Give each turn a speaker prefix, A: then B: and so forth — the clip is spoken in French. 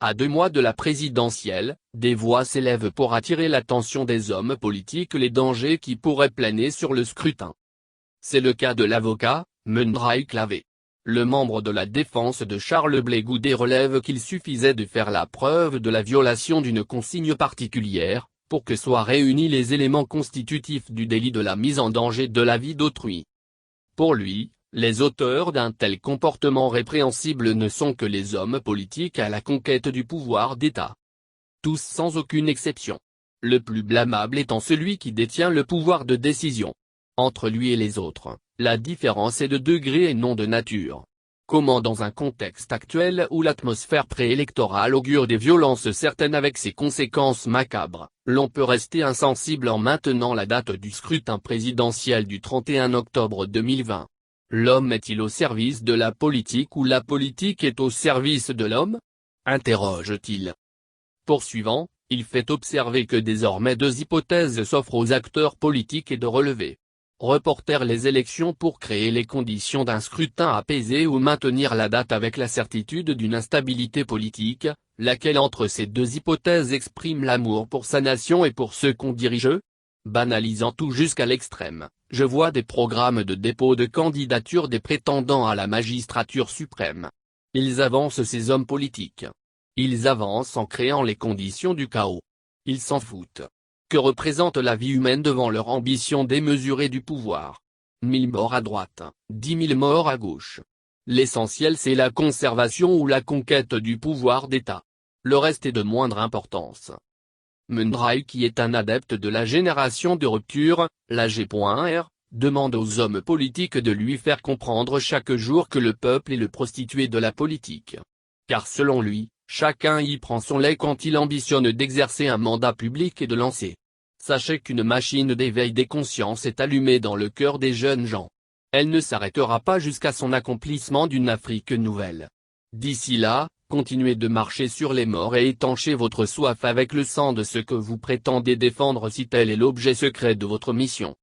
A: À 2 mois de la présidentielle, des voix s'élèvent pour attirer l'attention des hommes politiques les dangers qui pourraient planer sur le scrutin. C'est le cas de l'avocat, Mundrai Klavé. Le membre de la défense de Charles Blé Goudet relève qu'il suffisait de faire la preuve de la violation d'une consigne particulière, pour que soient réunis les éléments constitutifs du délit de la mise en danger de la vie d'autrui. Pour lui, les auteurs d'un tel comportement répréhensible ne sont que les hommes politiques à la conquête du pouvoir d'État. Tous sans aucune exception. Le plus blâmable étant celui qui détient le pouvoir de décision. Entre lui et les autres, la différence est de degré et non de nature. Comment dans un contexte actuel où l'atmosphère préélectorale augure des violences certaines avec ses conséquences macabres, l'on peut rester insensible en maintenant la date du scrutin présidentiel du 31 octobre 2020 ? L'homme est-il au service de la politique ou la politique est au service de l'homme ? Interroge-t-il. Poursuivant, il fait observer que désormais 2 hypothèses s'offrent aux acteurs politiques et de relever. Reporter les élections pour créer les conditions d'un scrutin apaisé ou maintenir la date avec la certitude d'une instabilité politique, laquelle entre ces 2 hypothèses exprime l'amour pour sa nation et pour ceux qu'on dirige ? Banalisant tout jusqu'à l'extrême, je vois des programmes de dépôt de candidature des prétendants à la magistrature suprême. Ils avancent ces hommes politiques. Ils avancent en créant les conditions du chaos. Ils s'en foutent. Que représente la vie humaine devant leur ambition démesurée du pouvoir ? 1000 morts à droite, 10 000 morts à gauche. L'essentiel c'est la conservation ou la conquête du pouvoir d'État. Le reste est de moindre importance. Mundrai, qui est un adepte de la génération de rupture, la G.R, demande aux hommes politiques de lui faire comprendre chaque jour que le peuple est le prostitué de la politique. Car selon lui, chacun y prend son lait quand il ambitionne d'exercer un mandat public et de lancer. Sachez qu'une machine d'éveil des consciences est allumée dans le cœur des jeunes gens. Elle ne s'arrêtera pas jusqu'à son accomplissement d'une Afrique nouvelle. D'ici là, continuez de marcher sur les morts et étanchez votre soif avec le sang de ceux que vous prétendez défendre si tel est l'objet secret de votre mission.